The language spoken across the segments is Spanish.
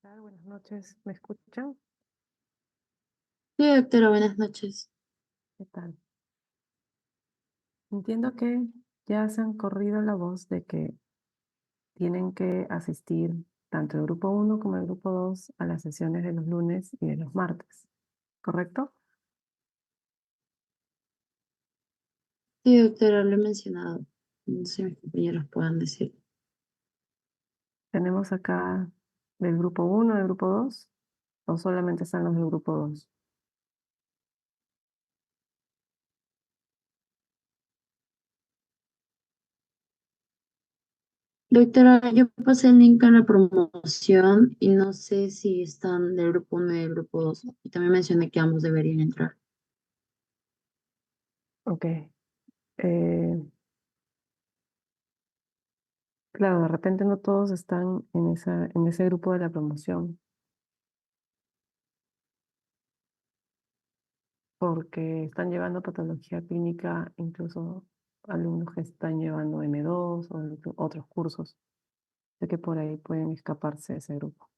Tal? Buenas noches, ¿me escuchan? Sí, doctora, buenas noches. ¿Qué tal? Entiendo que ya se han corrido la voz de que tienen que asistir tanto el grupo uno como el grupo 2 a las sesiones de los lunes y de los martes, ¿correcto? Sí, doctora, lo he mencionado. No sé si mis compañeros puedan decir. Tenemos acá del grupo uno, del grupo 2, o solamente están los del grupo 2. Doctora, yo pasé el link a la promoción y no sé si están del grupo uno y del grupo 2. Y también mencioné que ambos deberían entrar. Ok. Claro, de repente no todos están en ese grupo de la promoción, porque están llevando patología clínica, incluso alumnos que están llevando M2 o otros cursos. Sé que por ahí pueden escaparse de ese grupo.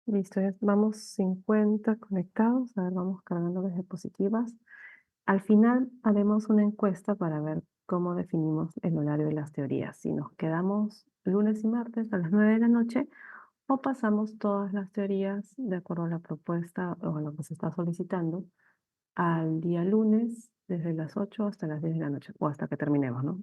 Listo, ya vamos 50 conectados. A ver, vamos cargando las diapositivas. Al final haremos una encuesta para ver cómo definimos el horario de las teorías. Si nos quedamos lunes y martes a las 9 de la noche o pasamos todas las teorías de acuerdo a la propuesta o a lo que se está solicitando al día lunes desde las 8 hasta las 10 de la noche o hasta que terminemos, ¿no?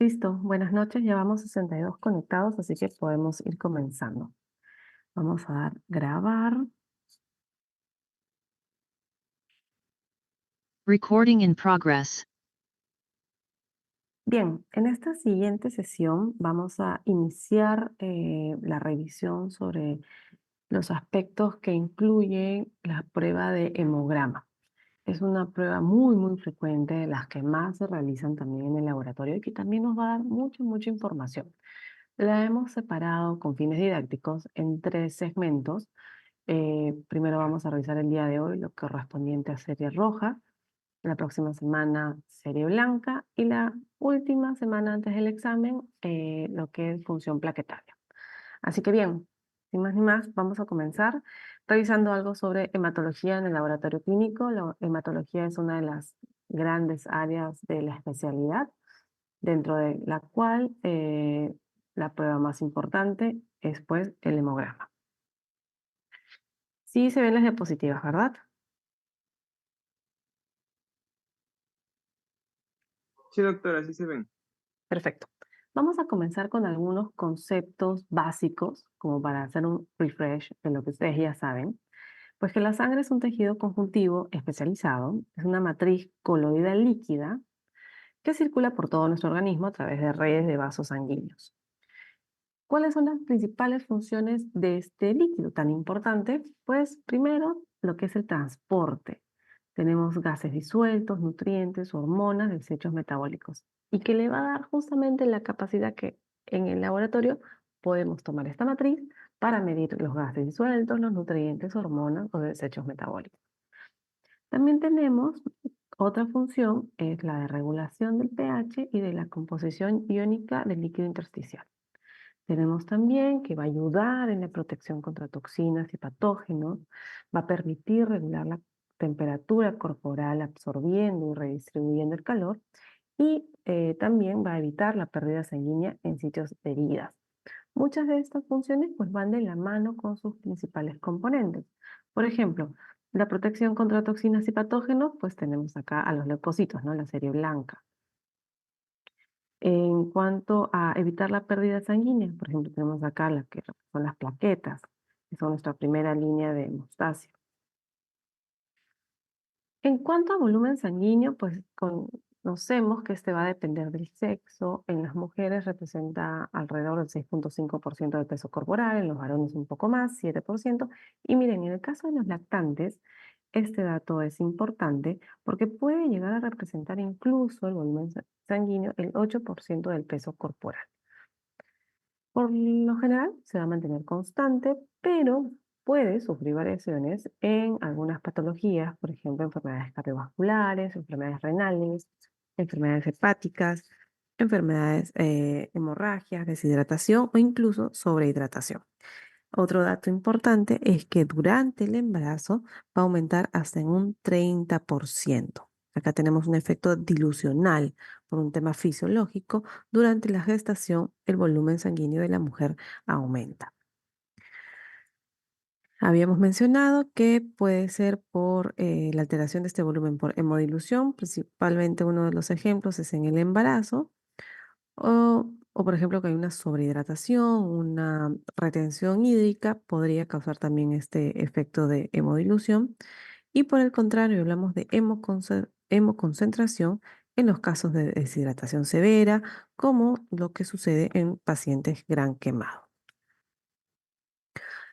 Listo, buenas noches, llevamos 62 conectados, así que podemos ir comenzando. Vamos a dar grabar. Recording in progress. Bien, en esta siguiente sesión vamos a iniciar la revisión sobre los aspectos que incluye la prueba de hemograma. Es una prueba muy frecuente, de las que más se realizan también en el laboratorio y que también nos va a dar mucha información. La hemos separado con fines didácticos en 3 segmentos. Primero vamos a revisar el día de hoy lo correspondiente a serie roja, la próxima semana serie blanca y la última semana antes del examen lo que es función plaquetaria. Así que bien, sin más ni más, vamos a comenzar revisando algo sobre hematología en el laboratorio clínico. La hematología es una de las grandes áreas de la especialidad, dentro de la cual la prueba más importante es pues el hemograma. Sí se ven las diapositivas, ¿verdad? Sí, doctora, sí se ven. Perfecto. Vamos a comenzar con algunos conceptos básicos, como para hacer un refresh de lo que ustedes ya saben. Pues que la sangre es un tejido conjuntivo especializado, es una matriz coloidal líquida que circula por todo nuestro organismo a través de redes de vasos sanguíneos. ¿Cuáles son las principales funciones de este líquido tan importante? Pues primero, lo que es el transporte. Tenemos gases disueltos, nutrientes, hormonas, desechos metabólicos, y que le va a dar justamente la capacidad que en el laboratorio podemos tomar esta matriz para medir los gases disueltos, los nutrientes, hormonas o desechos metabólicos. También tenemos otra función, es la de regulación del pH y de la composición iónica del líquido intersticial. Tenemos también que va a ayudar en la protección contra toxinas y patógenos, va a permitir regular la temperatura corporal absorbiendo y redistribuyendo el calor y también va a evitar la pérdida sanguínea en sitios de heridas. Muchas de estas funciones pues van de la mano con sus principales componentes. Por ejemplo, la protección contra toxinas y patógenos, pues tenemos acá a los leucocitos, ¿no? La serie blanca. En cuanto a evitar la pérdida sanguínea, por ejemplo, tenemos acá las que son las plaquetas, que son nuestra primera línea de hemostasia. En cuanto a volumen sanguíneo, pues conocemos que este va a depender del sexo. En las mujeres representa alrededor del 6,5% del peso corporal, en los varones un poco más, 7%. Y miren, en el caso de los lactantes, este dato es importante porque puede llegar a representar incluso el volumen sanguíneo el 8% del peso corporal. Por lo general se va a mantener constante, pero puede sufrir variaciones en algunas patologías, por ejemplo, enfermedades cardiovasculares, enfermedades renales, enfermedades hepáticas, enfermedades hemorragias, deshidratación o incluso sobrehidratación. Otro dato importante es que durante el embarazo va a aumentar hasta en un 30%. Acá tenemos un efecto dilucional por un tema fisiológico. Durante la gestación, el volumen sanguíneo de la mujer aumenta. Habíamos mencionado que puede ser por la alteración de este volumen por hemodilución. Principalmente uno de los ejemplos es en el embarazo. O, por ejemplo, que hay una sobrehidratación, una retención hídrica, podría causar también este efecto de hemodilución. Y por el contrario, hablamos de hemoconcentración en los casos de deshidratación severa, como lo que sucede en pacientes gran quemados.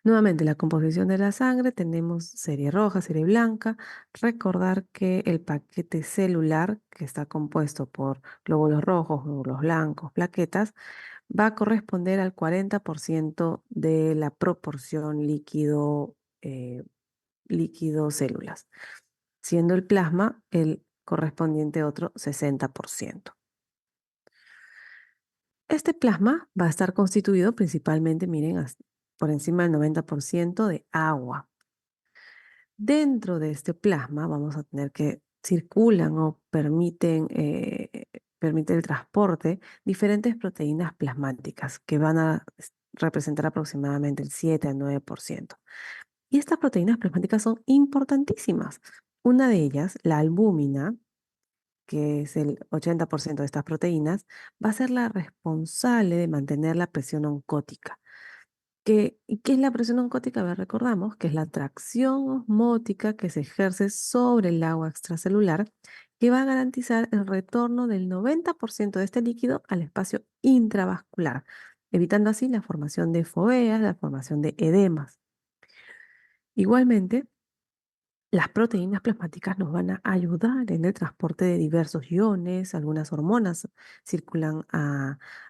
Nuevamente, la composición de la sangre, tenemos serie roja, serie blanca. Recordar que el paquete celular, que está compuesto por glóbulos rojos, glóbulos blancos, plaquetas, va a corresponder al 40% de la proporción líquido células, siendo el plasma el correspondiente otro 60%. Este plasma va a estar constituido principalmente, miren, por encima del 90% de agua. Dentro de este plasma vamos a tener que circulan o permiten el transporte diferentes proteínas plasmáticas que van a representar aproximadamente el 7 al 9%. Y estas proteínas plasmáticas son importantísimas. Una de ellas, la albúmina, que es el 80% de estas proteínas, va a ser la responsable de mantener la presión oncótica. ¿Y qué es la presión oncótica? A ver, recordamos que es la atracción osmótica que se ejerce sobre el agua extracelular que va a garantizar el retorno del 90% de este líquido al espacio intravascular, evitando así la formación de foveas, la formación de edemas. Igualmente, las proteínas plasmáticas nos van a ayudar en el transporte de diversos iones, algunas hormonas circulan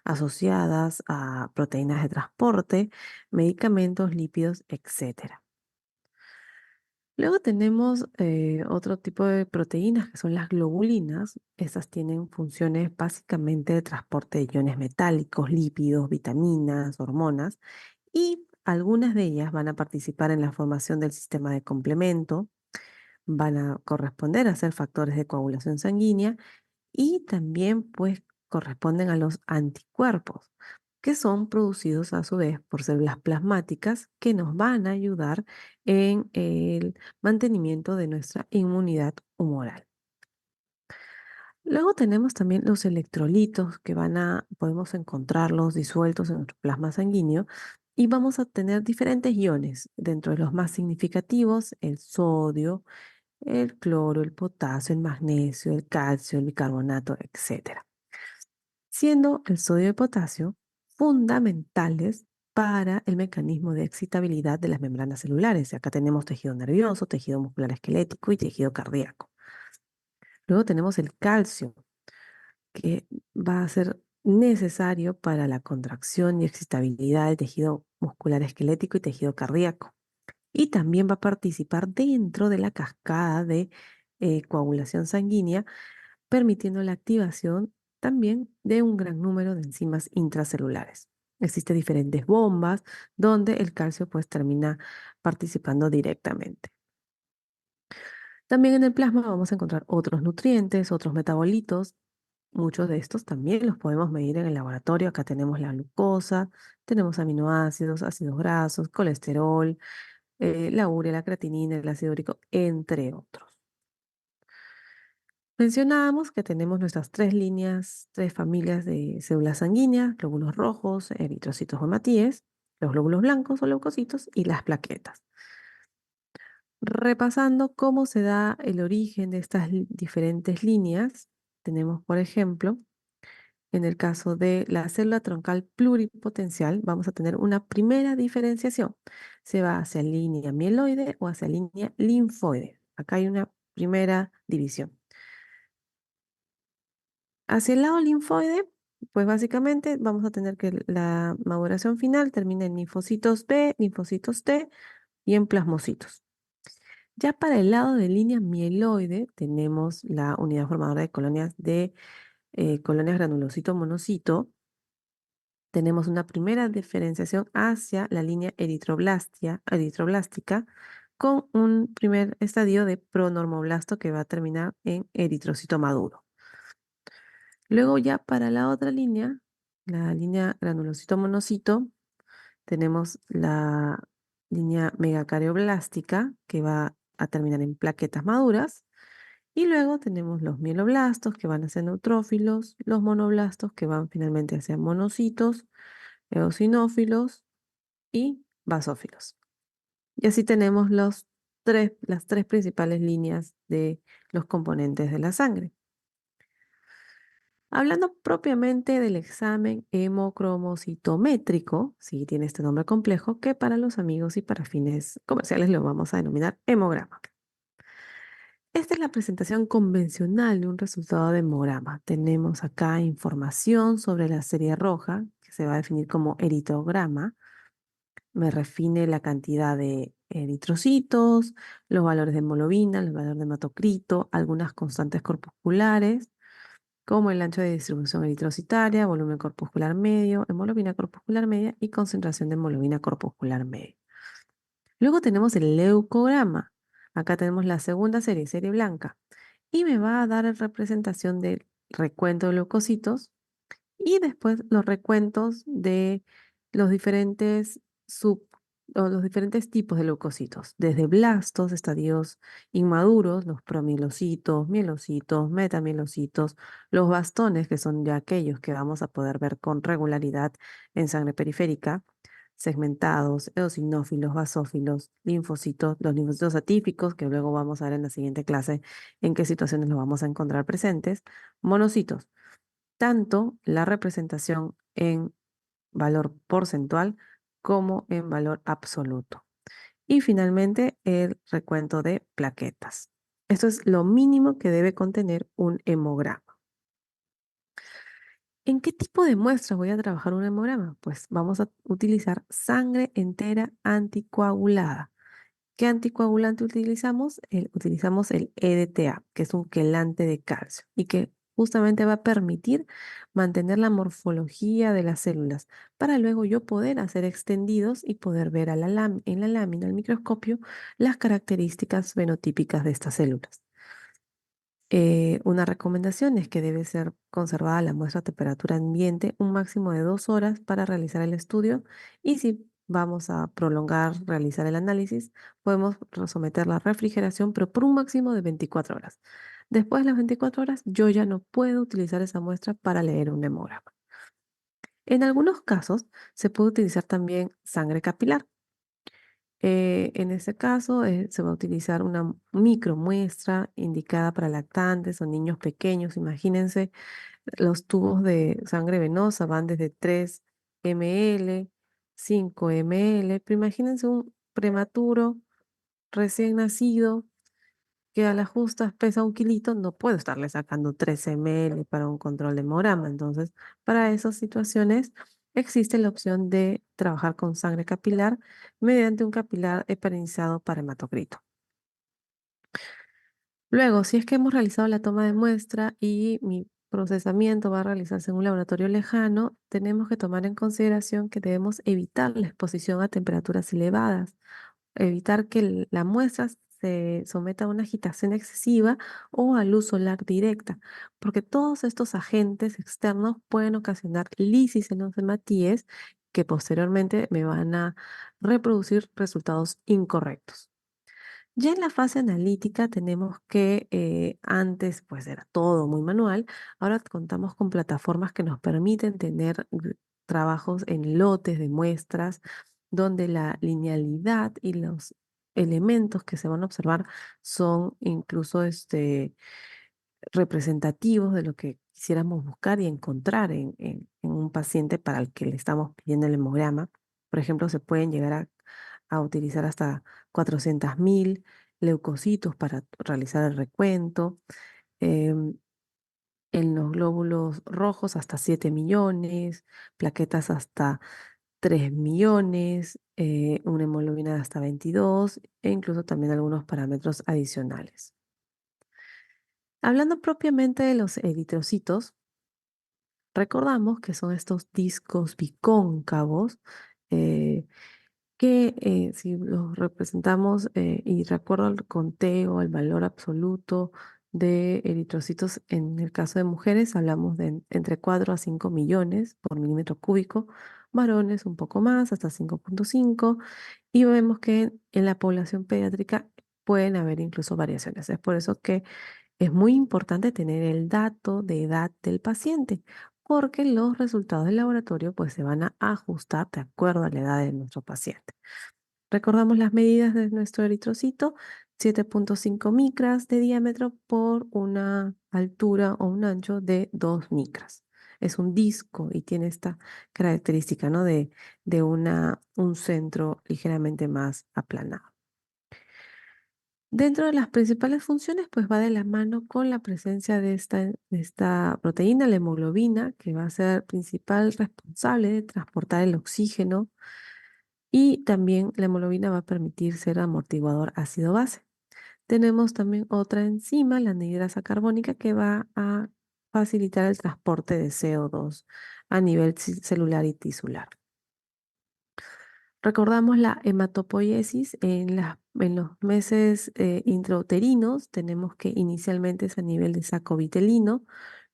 asociadas a proteínas de transporte, medicamentos, lípidos, etc. Luego tenemos otro tipo de proteínas que son las globulinas. Estas tienen funciones básicamente de transporte de iones metálicos, lípidos, vitaminas, hormonas, y algunas de ellas van a participar en la formación del sistema de complemento, van a corresponder a ser factores de coagulación sanguínea y también pues corresponden a los anticuerpos, que son producidos a su vez por células plasmáticas que nos van a ayudar en el mantenimiento de nuestra inmunidad humoral. Luego tenemos también los electrolitos que podemos encontrarlos disueltos en nuestro plasma sanguíneo y vamos a tener diferentes iones. Dentro de los más significativos, el sodio, el cloro, el potasio, el magnesio, el calcio, el bicarbonato, etcétera. Siendo el sodio y el potasio fundamentales para el mecanismo de excitabilidad de las membranas celulares. Acá tenemos tejido nervioso, tejido muscular esquelético y tejido cardíaco. Luego tenemos el calcio, que va a ser necesario para la contracción y excitabilidad del tejido muscular esquelético y tejido cardíaco. Y también va a participar dentro de la cascada de coagulación sanguínea, permitiendo la activación también de un gran número de enzimas intracelulares. Existen diferentes bombas donde el calcio pues termina participando directamente. También en el plasma vamos a encontrar otros nutrientes, otros metabolitos. Muchos de estos también los podemos medir en el laboratorio. Acá tenemos la glucosa, tenemos aminoácidos, ácidos grasos, colesterol, la urea, la creatinina, el ácido úrico, entre otros. Mencionábamos que tenemos nuestras tres líneas, tres familias de células sanguíneas, glóbulos rojos, eritrocitos o hematíes, los glóbulos blancos o leucocitos y las plaquetas. Repasando cómo se da el origen de estas diferentes líneas, tenemos, por ejemplo, en el caso de la célula troncal pluripotencial, vamos a tener una primera diferenciación. Se va hacia línea mieloide o hacia línea linfoide. Acá hay una primera división. Hacia el lado linfoide, pues básicamente vamos a tener que la maduración final termina en linfocitos B, linfocitos T y en plasmocitos. Ya para el lado de línea mieloide tenemos la unidad formadora de colonias colonias granulocito monocito. Tenemos una primera diferenciación hacia la línea eritroblástica con un primer estadio de pronormoblasto que va a terminar en eritrocito maduro. Luego ya para la otra línea, la línea granulocito monocito, tenemos la línea megacariblástica que va a terminar en plaquetas maduras. Y luego tenemos los mieloblastos que van a ser neutrófilos, los monoblastos que van finalmente a ser monocitos, eosinófilos y basófilos. Y así tenemos las tres principales líneas de los componentes de la sangre. Hablando propiamente del examen hemocromocitométrico, sí tiene este nombre complejo, que para los amigos y para fines comerciales lo vamos a denominar hemograma. Esta es la presentación convencional de un resultado de hemograma. Tenemos acá información sobre la serie roja, que se va a definir como eritrograma. Me define la cantidad de eritrocitos, los valores de hemoglobina, los valores de hematocrito, algunas constantes corpusculares, como el ancho de distribución eritrocitaria, volumen corpuscular medio, hemoglobina corpuscular media y concentración de hemoglobina corpuscular media. Luego tenemos el leucograma. Acá tenemos la segunda serie blanca, y me va a dar la representación del recuento de leucocitos y después los recuentos de los diferentes o los diferentes tipos de leucocitos, desde blastos, estadios inmaduros, los promielocitos, mielocitos, metamielocitos, los bastones, que son ya aquellos que vamos a poder ver con regularidad en sangre periférica, segmentados, eosinófilos, basófilos, linfocitos, los linfocitos atípicos, que luego vamos a ver en la siguiente clase en qué situaciones los vamos a encontrar presentes, monocitos, tanto la representación en valor porcentual como en valor absoluto. Y finalmente, el recuento de plaquetas. Esto es lo mínimo que debe contener un hemograma. ¿En qué tipo de muestra voy a trabajar un hemograma? Pues vamos a utilizar sangre entera anticoagulada. ¿Qué anticoagulante utilizamos? Utilizamos el EDTA, que es un quelante de calcio y que justamente va a permitir mantener la morfología de las células para luego yo poder hacer extendidos y poder ver en la lámina, al microscopio, las características fenotípicas de estas células. Una recomendación es que debe ser conservada la muestra a temperatura ambiente un máximo de 2 horas para realizar el estudio y si vamos a prolongar, realizar el análisis, podemos someter la refrigeración, pero por un máximo de 24 horas. Después de las 24 horas, yo ya no puedo utilizar esa muestra para leer un hemograma. En algunos casos, se puede utilizar también sangre capilar. En este caso, se va a utilizar una micromuestra indicada para lactantes o niños pequeños. Imagínense, los tubos de sangre venosa van desde 3 ml, 5 ml, pero imagínense un prematuro recién nacido que a las justas pesa 1 kilito, no puedo estarle sacando 3 ml para un control de hemograma. Entonces, para esas situaciones existe la opción de trabajar con sangre capilar mediante un capilar heparinizado para hematocrito. Luego, si es que hemos realizado la toma de muestra y mi procesamiento va a realizarse en un laboratorio lejano, tenemos que tomar en consideración que debemos evitar la exposición a temperaturas elevadas, evitar que la muestra se someta a una agitación excesiva o a luz solar directa, porque todos estos agentes externos pueden ocasionar lisis en los hematíes que posteriormente me van a reproducir resultados incorrectos. Ya en la fase analítica tenemos que antes pues era todo muy manual, ahora contamos con plataformas que nos permiten tener trabajos en lotes de muestras donde la linealidad y los elementos que se van a observar son incluso representativos de lo que quisiéramos buscar y encontrar en un paciente para el que le estamos pidiendo el hemograma. Por ejemplo, se pueden llegar a utilizar hasta 400.000 leucocitos para realizar el recuento. em, en los glóbulos rojos hasta 7 millones, plaquetas hasta 3 millones, una hemoglobina de hasta 22 e incluso también algunos parámetros adicionales. Hablando propiamente de los eritrocitos, recordamos que son estos discos bicóncavos eh, que si los representamos y de acuerdo al conteo, al valor absoluto de eritrocitos, en el caso de mujeres hablamos de entre 4 a 5 millones por milímetro cúbico, varones un poco más, hasta 5,5, y vemos que en la población pediátrica pueden haber incluso variaciones. Es por eso que es muy importante tener el dato de edad del paciente, porque los resultados del laboratorio pues se van a ajustar de acuerdo a la edad de nuestro paciente. Recordamos las medidas de nuestro eritrocito: 7,5 micras de diámetro por una altura o un ancho de 2 micras. Es un disco y tiene esta característica, ¿no? de un centro ligeramente más aplanado. Dentro de las principales funciones, pues va de la mano con la presencia de esta proteína, la hemoglobina, que va a ser principal responsable de transportar el oxígeno, y también la hemoglobina va a permitir ser amortiguador ácido-base. Tenemos también otra enzima, la anhidrasa carbónica, que va a facilitar el transporte de CO2 a nivel celular y tisular. Recordamos la hematopoiesis en los meses intrauterinos. Tenemos que inicialmente es a nivel de saco vitelino,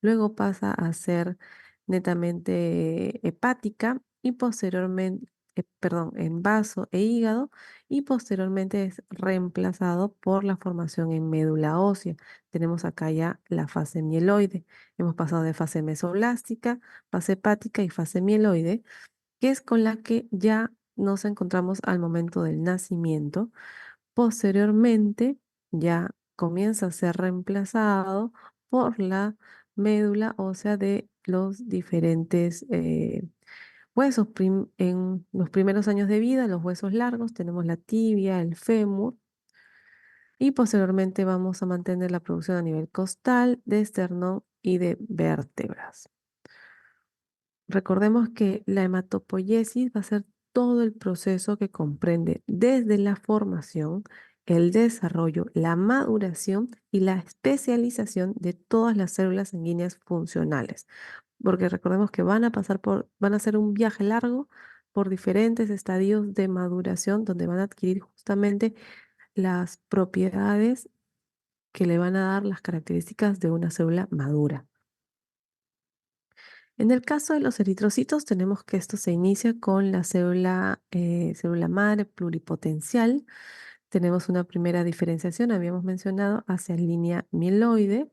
luego pasa a ser netamente hepática y posteriormente en vaso e hígado, y posteriormente es reemplazado por la formación en médula ósea. Tenemos acá ya la fase mieloide. Hemos pasado de fase mesoblástica, fase hepática y fase mieloide, que es con la que ya nos encontramos al momento del nacimiento. Posteriormente ya comienza a ser reemplazado por la médula ósea de los diferentes huesos. En los primeros años de vida, los huesos largos, tenemos la tibia, el fémur, y posteriormente vamos a mantener la producción a nivel costal, de esternón y de vértebras. Recordemos que la hematopoiesis va a ser todo el proceso que comprende desde la formación, el desarrollo, la maduración y la especialización de todas las células sanguíneas funcionales. Porque recordemos que van a hacer un viaje largo por diferentes estadios de maduración donde van a adquirir justamente las propiedades que le van a dar las características de una célula madura. En el caso de los eritrocitos, tenemos que esto se inicia con la célula madre pluripotencial. Tenemos una primera diferenciación, habíamos mencionado, hacia línea mieloide.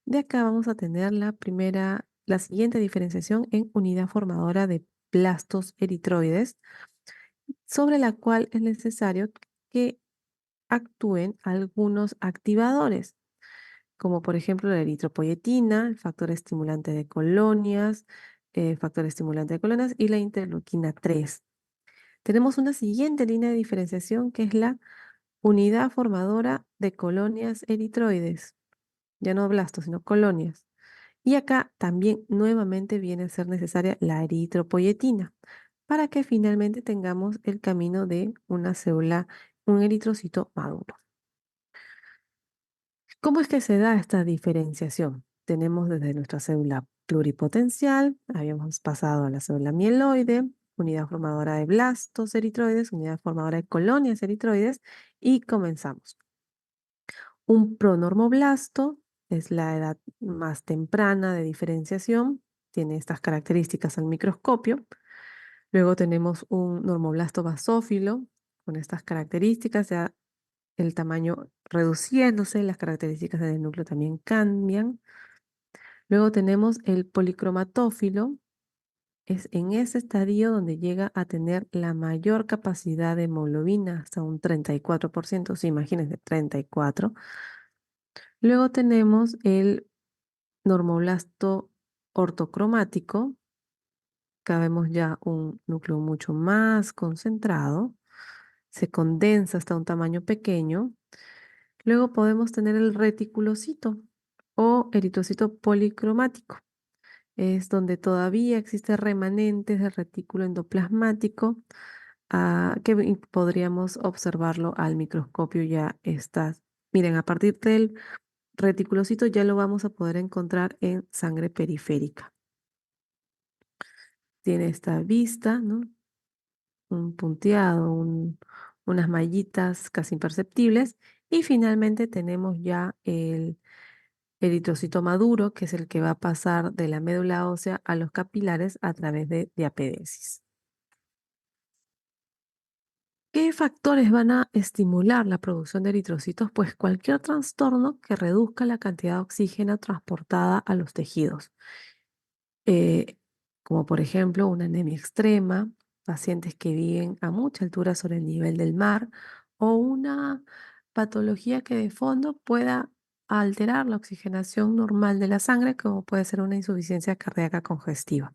De acá vamos a tener la siguiente diferenciación en unidad formadora de blastos eritroides, sobre la cual es necesario que actúen algunos activadores, como por ejemplo la eritropoyetina, el factor estimulante de colonias, y la interleuquina 3. Tenemos una siguiente línea de diferenciación que es la unidad formadora de colonias eritroides, ya no blastos, sino colonias. Y acá también nuevamente viene a ser necesaria la eritropoyetina para que finalmente tengamos el camino de una célula, un eritrocito maduro. ¿Cómo es que se da esta diferenciación? Tenemos desde nuestra célula pluripotencial, habíamos pasado a la célula mieloide, unidad formadora de blastos eritroides, unidad formadora de colonias eritroides, y comenzamos. Un pronormoblasto es la edad más temprana de diferenciación, tiene estas características al microscopio. Luego tenemos un normoblasto basófilo con estas características, ya el tamaño reduciéndose, las características del núcleo también cambian. Luego tenemos el policromatófilo, es en ese estadio donde llega a tener la mayor capacidad de hemoglobina, hasta un 34%, sí, imagínense, 34. Luego tenemos el normoblasto ortocromático, acá vemos ya un núcleo mucho más concentrado, se condensa hasta un tamaño pequeño. Luego podemos tener el reticulocito o eritrocito policromático. Es donde todavía existen remanentes del retículo endoplasmático, podríamos observarlo al microscopio ya estas. Miren, a partir del reticulocito ya lo vamos a poder encontrar en sangre periférica. Tiene esta vista, ¿no? Un punteado, unas mallitas casi imperceptibles. Y finalmente tenemos ya el eritrocito maduro, que es el que va a pasar de la médula ósea a los capilares a través de diapedesis. ¿Qué factores van a estimular la producción de eritrocitos? Pues cualquier trastorno que reduzca la cantidad de oxígeno transportada a los tejidos, eh, como por ejemplo una anemia extrema, pacientes que viven a mucha altura sobre el nivel del mar, o una patología que de fondo pueda alterar la oxigenación normal de la sangre, como puede ser una insuficiencia cardíaca congestiva.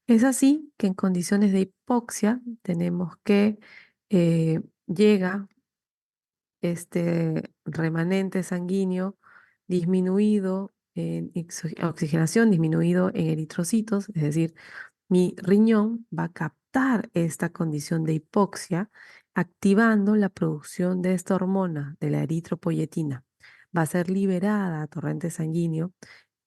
Es así que en condiciones de hipoxia tenemos que llega este remanente sanguíneo disminuido en oxigenación, disminuido en eritrocitos, es decir, mi riñón va a captar esta condición de hipoxia, activando la producción de esta hormona, de la eritropoyetina. Va a ser liberada a torrente sanguíneo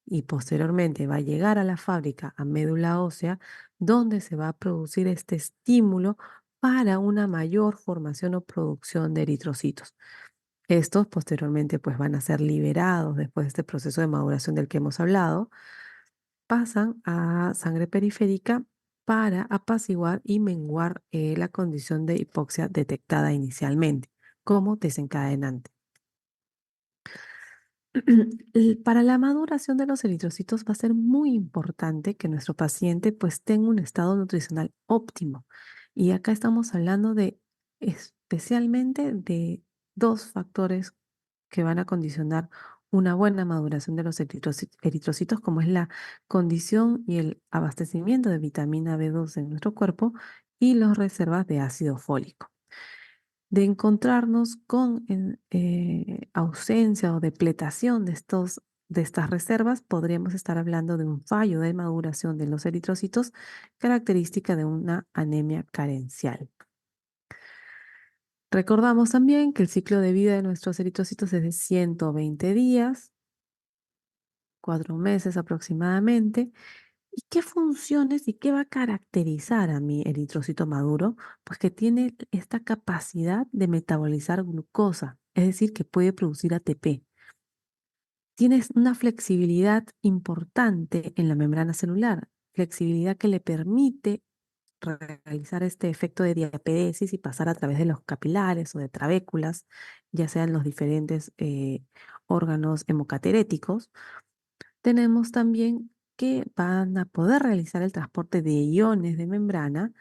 y posteriormente va a llegar a la fábrica, a médula ósea, donde se va a producir este estímulo para una mayor formación o producción de eritrocitos. Estos posteriormente pues van a ser liberados después de este proceso de maduración del que hemos hablado, pasan a sangre periférica para apaciguar y menguar la condición de hipoxia detectada inicialmente como desencadenante. Para la maduración de los eritrocitos va a ser muy importante que nuestro paciente pues tenga un estado nutricional óptimo. Y acá estamos hablando de especialmente de dos factores que van a condicionar una buena maduración de los eritrocitos, como es la condición y el abastecimiento de vitamina B12 en nuestro cuerpo y las reservas de ácido fólico. De encontrarnos con ausencia o depletación de estas reservas, podríamos estar hablando de un fallo de maduración de los eritrocitos, característica de una anemia carencial. Recordamos también que el ciclo de vida de nuestros eritrocitos es de 120 días, 4 meses aproximadamente. ¿Y qué funciones y qué va a caracterizar a mi eritrocito maduro? Pues que tiene esta capacidad de metabolizar glucosa, es decir, que puede producir ATP. Tienes una flexibilidad importante en la membrana celular, flexibilidad que le permite realizar este efecto de diapedesis y pasar a través de los capilares o de trabéculas, ya sean los diferentes órganos hemocateréticos. Tenemos también que van a poder realizar el transporte de iones de membrana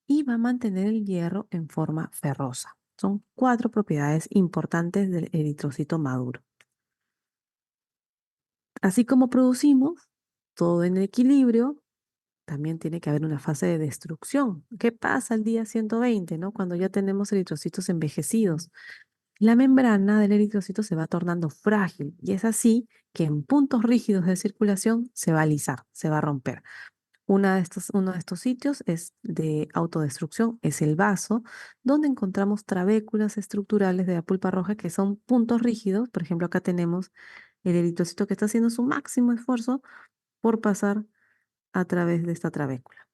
y va a mantener el hierro en forma ferrosa. Son 4 propiedades importantes del eritrocito maduro. Así como producimos todo en equilibrio, también tiene que haber una fase de destrucción. ¿Qué pasa al día 120, ¿no? Cuando ya tenemos eritrocitos envejecidos? La membrana del eritrocito se va tornando frágil y es así que en puntos rígidos de circulación se va a alisar, se va a romper. Uno de estos sitios es de autodestrucción, es el vaso, donde encontramos trabéculas estructurales de la pulpa roja que son puntos rígidos. Por ejemplo, acá tenemos el eritrocito que está haciendo su máximo esfuerzo por pasar a través de esta trabécula.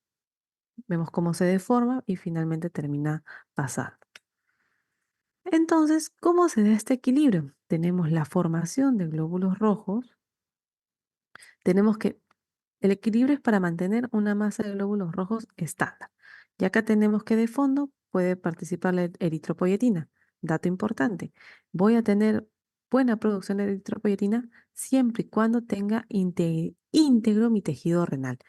Vemos cómo se deforma y finalmente termina pasando. Entonces, ¿cómo se da este equilibrio? Tenemos la formación de glóbulos rojos. Tenemos que el equilibrio es para mantener una masa de glóbulos rojos estándar. Y acá tenemos que de fondo puede participar la eritropoyetina. Dato importante, voy a tener buena producción de eritropoyetina siempre y cuando tenga íntegro mi tejido renal.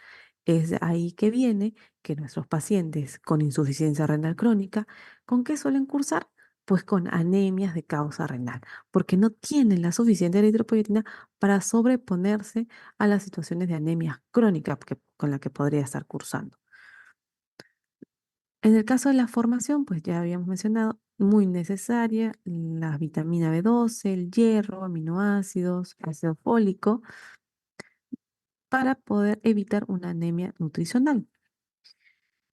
Es ahí que viene que nuestros pacientes con insuficiencia renal crónica, ¿con qué suelen cursar? Pues con anemias de causa renal, porque no tienen la suficiente eritropoyetina para sobreponerse a las situaciones de anemia crónica con la que podría estar cursando. En el caso de la formación, pues ya habíamos mencionado, muy necesaria la vitamina B12, el hierro, aminoácidos, ácido fólico, para poder evitar una anemia nutricional.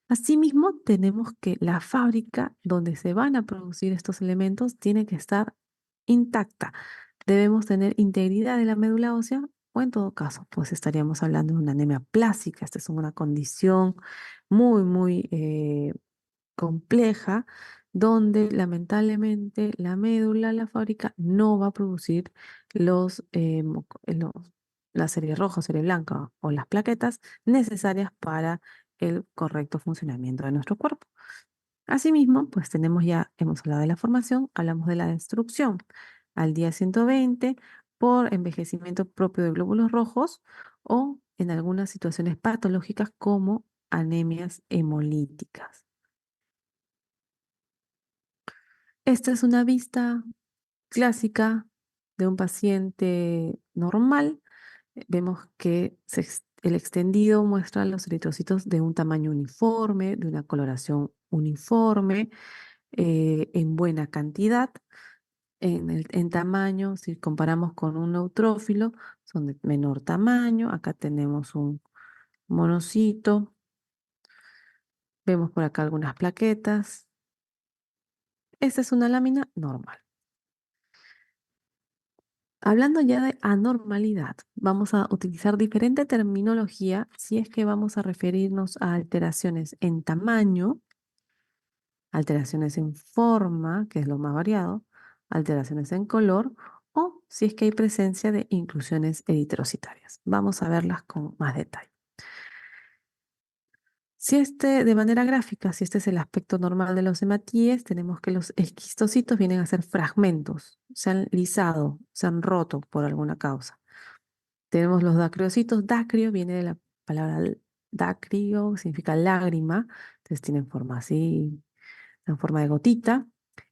Asimismo, tenemos que la fábrica donde se van a producir estos elementos tiene que estar intacta. Debemos tener integridad de la médula ósea o en todo caso, pues estaríamos hablando de una anemia plásica. Esta es una condición muy compleja donde lamentablemente la médula, la fábrica, no va a producir la serie roja, serie blanca o las plaquetas necesarias para el correcto funcionamiento de nuestro cuerpo. Asimismo, pues hemos hablado de la formación, hablamos de la destrucción al día 120 por envejecimiento propio de glóbulos rojos o en algunas situaciones patológicas como anemias hemolíticas. Esta es una vista clásica de un paciente normal. Vemos que el extendido muestra los eritrocitos de un tamaño uniforme, de una coloración uniforme, en buena cantidad. En tamaño, si comparamos con un neutrófilo, son de menor tamaño. Acá tenemos un monocito. Vemos por acá algunas plaquetas. Esta es una lámina normal. Hablando ya de anormalidad, vamos a utilizar diferente terminología si es que vamos a referirnos a alteraciones en tamaño, alteraciones en forma, que es lo más variado, alteraciones en color o si es que hay presencia de inclusiones eritrocitarias. Vamos a verlas con más detalle. De manera gráfica, si este es el aspecto normal de los hematíes, tenemos que los esquistocitos vienen a ser fragmentos, se han lisado, se han roto por alguna causa. Tenemos los dacriocitos, dacrio viene de la palabra dacrio, significa lágrima, entonces tienen forma así, en forma de gotita.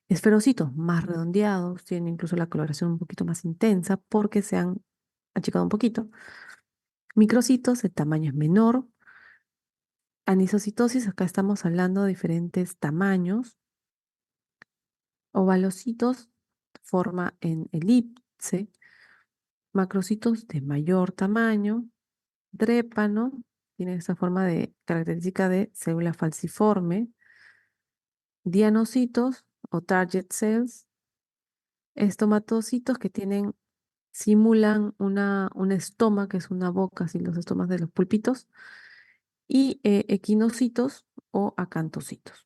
Esferocitos más redondeados, tienen incluso la coloración un poquito más intensa porque se han achicado un poquito. Microcitos, el tamaño es menor. Anisocitosis, acá estamos hablando de diferentes tamaños. Ovalocitos, forma en elipse. Macrocitos de mayor tamaño. Drépano, tiene esa forma de característica de célula falciforme. Dianocitos o target cells. Estomatocitos que simulan un estoma, que es una boca, así los estomas de los pulpitos. Y equinocitos o acantocitos.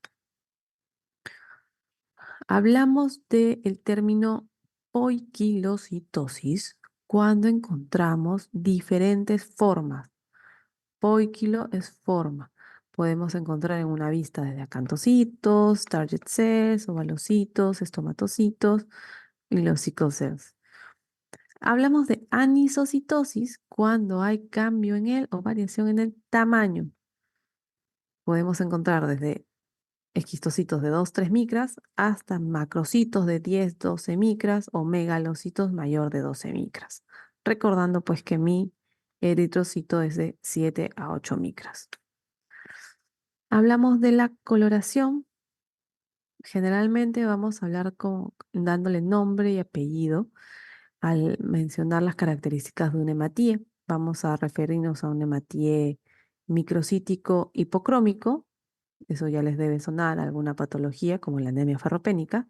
Hablamos del término poiquilocitosis cuando encontramos diferentes formas. Poiquilo es forma. Podemos encontrar en una vista desde acantocitos, target cells, ovalocitos, estomatocitos y los sickle cells. Hablamos de anisocitosis cuando hay cambio en él o variación en el tamaño. Podemos encontrar desde esquistocitos de 2-3 micras hasta macrocitos de 10-12 micras o megalocitos mayor de 12 micras. Recordando pues que mi eritrocito es de 7-8 micras. Hablamos de la coloración. Generalmente vamos a hablar dándole nombre y apellido al mencionar las características de un hematíe. Vamos a referirnos a un hematíe microcítico hipocrómico. Eso ya les debe sonar a alguna patología como la anemia ferropénica.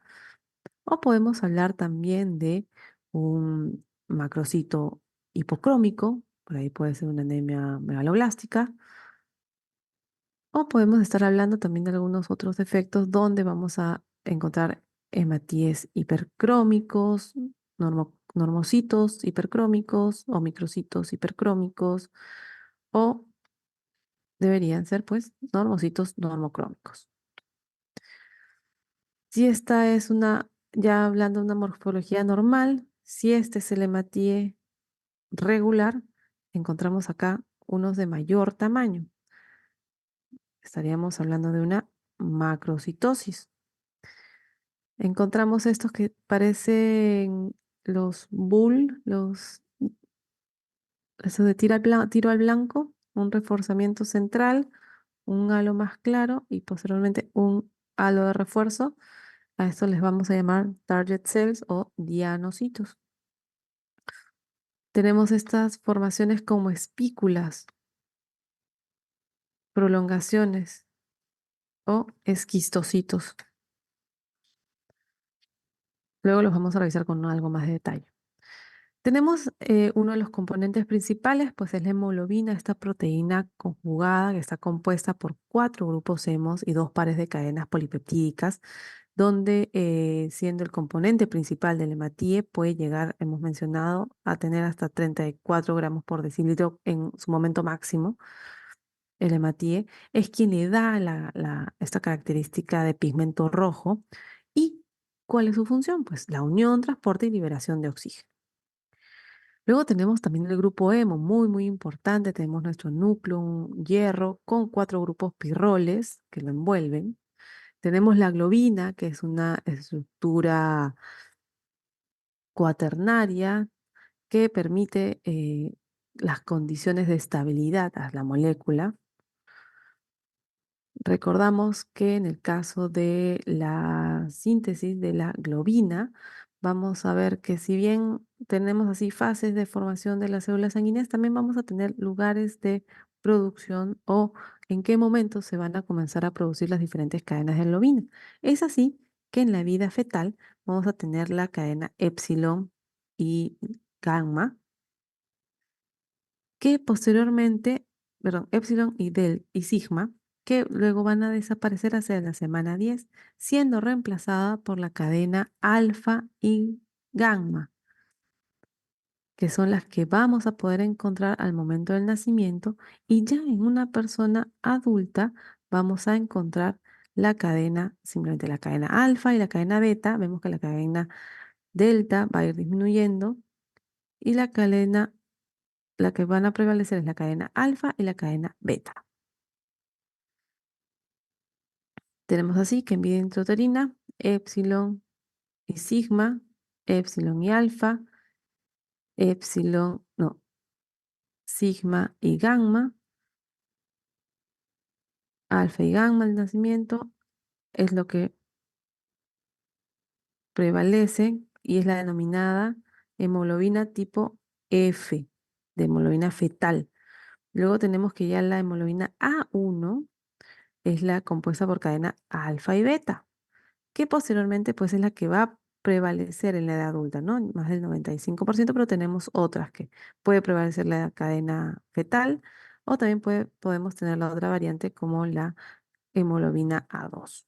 O podemos hablar también de un macrocito hipocrómico, por ahí puede ser una anemia megaloblástica. O podemos estar hablando también de algunos otros efectos donde vamos a encontrar hematíes hipercrómicos, normocitos hipercrómicos o microcitos hipercrómicos o deberían ser pues normocitos normocrómicos. Si esta es ya hablando de una morfología normal, si este es el hematíe regular, encontramos acá unos de mayor tamaño. Estaríamos hablando de una macrocitosis. Encontramos estos que parecen los bull, eso de tiro al blanco, un reforzamiento central, un halo más claro y posteriormente un halo de refuerzo. A esto les vamos a llamar target cells o dianocitos. Tenemos estas formaciones como espículas, prolongaciones o esquistocitos. Luego los vamos a revisar con algo más de detalle. Tenemos uno de los componentes principales, pues es la hemoglobina, esta proteína conjugada que está compuesta por 4 grupos hemos y 2 pares de cadenas polipeptídicas, donde siendo el componente principal del hematíe puede llegar, hemos mencionado, a tener hasta 34 gramos por decilitro en su momento máximo. El hematíe es quien le da esta característica de pigmento rojo. ¿Y cuál es su función? Pues la unión, transporte y liberación de oxígeno. Luego tenemos también el grupo hemo, muy, muy importante. Tenemos nuestro núcleo, un hierro, con 4 grupos pirroles que lo envuelven. Tenemos la globina, que es una estructura cuaternaria que permite las condiciones de estabilidad a la molécula. Recordamos que en el caso de la síntesis de la globina, vamos a ver que si bien tenemos así fases de formación de las células sanguíneas, también vamos a tener lugares de producción o en qué momento se van a comenzar a producir las diferentes cadenas de globina. Es así que en la vida fetal vamos a tener la cadena epsilon y gamma, que posteriormente, perdón, epsilon y del y sigma, que luego van a desaparecer hacia la semana 10, siendo reemplazada por la cadena alfa y gamma. que son las que vamos a poder encontrar al momento del nacimiento, y ya en una persona adulta vamos a encontrar la cadena, simplemente la cadena alfa y la cadena beta. Vemos que la cadena delta va a ir disminuyendo y la cadena, la que van a prevalecer es la cadena alfa y la cadena beta. Tenemos así que en vida intrauterina, epsilon y sigma, epsilon y alfa, epsilon, no, sigma y gamma, alfa y gamma al nacimiento es lo que prevalece y es la denominada hemoglobina tipo F, de hemoglobina fetal. Luego tenemos que ya la hemoglobina A1 es la compuesta por cadena alfa y beta, que posteriormente pues es la que va a prevalecer en la edad adulta, ¿no? Más del 95%, pero tenemos otras que puede prevalecer la cadena fetal o también podemos tener la otra variante como la hemoglobina A2.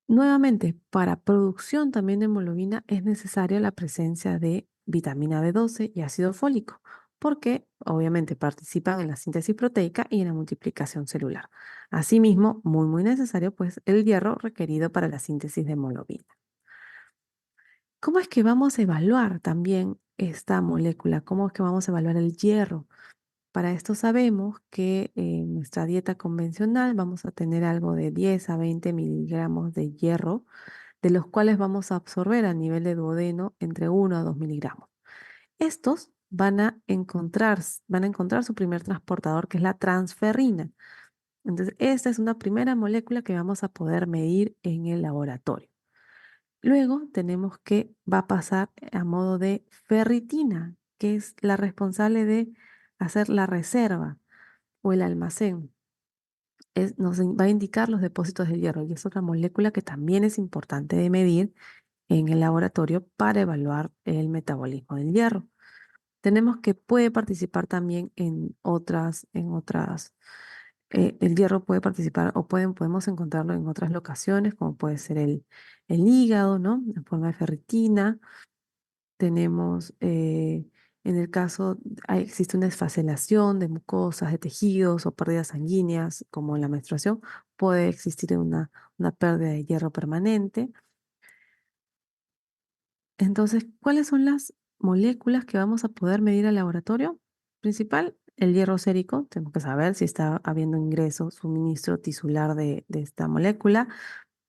Nuevamente, para producción también de hemoglobina es necesaria la presencia de vitamina B12 y ácido fólico, porque obviamente participan en la síntesis proteica y en la multiplicación celular. Asimismo, muy necesario pues el hierro requerido para la síntesis de hemoglobina. ¿Cómo es que vamos a evaluar también esta molécula? ¿Cómo es que vamos a evaluar el hierro? Para esto sabemos que en nuestra dieta convencional vamos a tener algo de 10 a 20 miligramos de hierro, de los cuales vamos a absorber a nivel de duodeno entre 1 a 2 miligramos. Estos van a encontrar su primer transportador, que es la transferrina. Entonces, esta es una primera molécula que vamos a poder medir en el laboratorio. Luego tenemos que va a pasar a modo de ferritina, que es la responsable de hacer la reserva o el almacén. Va a indicar los depósitos de hierro y es otra molécula que también es importante de medir en el laboratorio para evaluar el metabolismo del hierro. Tenemos que puede participar también el hierro puede participar o podemos encontrarlo en otras locaciones, como puede ser el hígado, ¿no? En forma de ferritina. Tenemos, en el caso, existe una desfacelación de mucosas, de tejidos o pérdidas sanguíneas, como en la menstruación, puede existir una pérdida de hierro permanente. Entonces, ¿cuáles son las moléculas que vamos a poder medir al laboratorio? Principal, el hierro sérico. Tenemos que saber si está habiendo ingreso, suministro tisular de esta molécula.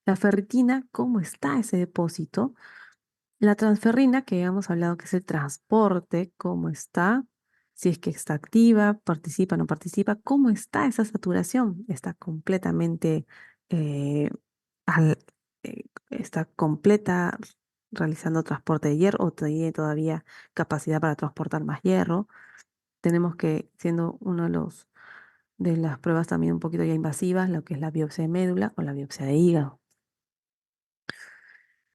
La ferritina, ¿cómo está ese depósito? La transferrina, que ya hemos hablado que es el transporte, ¿cómo está? Si es que está activa, participa, no participa. ¿Cómo está esa saturación? Está completamente eh, al- está completa realizando transporte de hierro o tiene todavía capacidad para transportar más hierro. Tenemos que, siendo uno de las pruebas también un poquito ya invasivas, lo que es la biopsia de médula o la biopsia de hígado.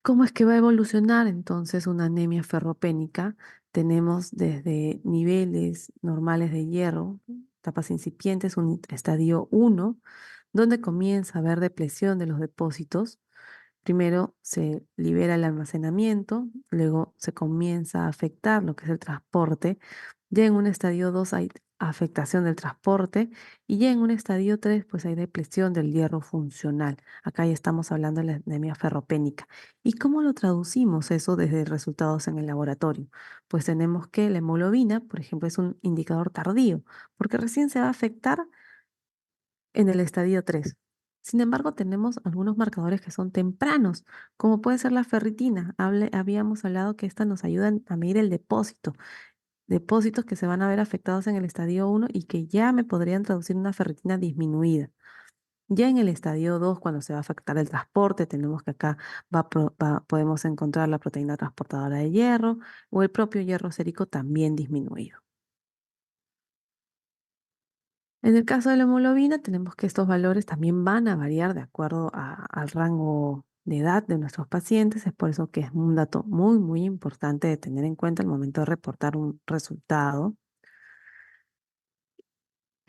¿Cómo es que va a evolucionar entonces una anemia ferropénica? Tenemos desde niveles normales de hierro, etapas incipientes, un estadio 1, donde comienza a haber depresión de los depósitos. Primero se libera el almacenamiento, luego se comienza a afectar lo que es el transporte. Ya en un estadio 2 hay afectación del transporte y ya en un estadio 3 pues hay depresión del hierro funcional. Acá ya estamos hablando de la anemia ferropénica. ¿Y cómo lo traducimos eso desde resultados en el laboratorio? Pues tenemos que la hemoglobina, por ejemplo, es un indicador tardío, porque recién se va a afectar en el estadio 3. Sin embargo, tenemos algunos marcadores que son tempranos, como puede ser la ferritina. Habíamos hablado que esta nos ayuda a medir el depósito, depósitos que se van a ver afectados en el estadio 1 y que ya me podrían traducir una ferritina disminuida. Ya en el estadio 2, cuando se va a afectar el transporte, tenemos que acá podemos encontrar la proteína transportadora de hierro o el propio hierro sérico también disminuido. En el caso de la hemoglobina, tenemos que estos valores también van a variar de acuerdo al rango de edad de nuestros pacientes. Es por eso que es un dato muy importante de tener en cuenta al momento de reportar un resultado.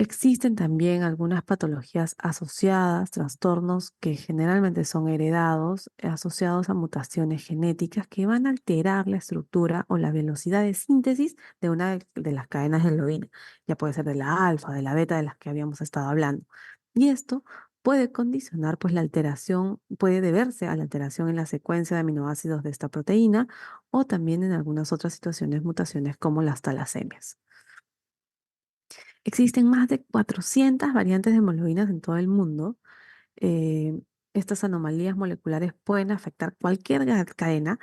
Existen también algunas patologías asociadas, trastornos que generalmente son heredados, asociados a mutaciones genéticas que van a alterar la estructura o la velocidad de síntesis de una de las cadenas de hemoglobina. Ya puede ser de la alfa, de la beta, de las que habíamos estado hablando. Y esto puede condicionar, pues la alteración, puede deberse a la alteración en la secuencia de aminoácidos de esta proteína o también en algunas otras situaciones, mutaciones como las talasemias. Existen más de 400 variantes de hemoglobinas en todo el mundo. Eh, Estas anomalías moleculares pueden afectar cualquier cadena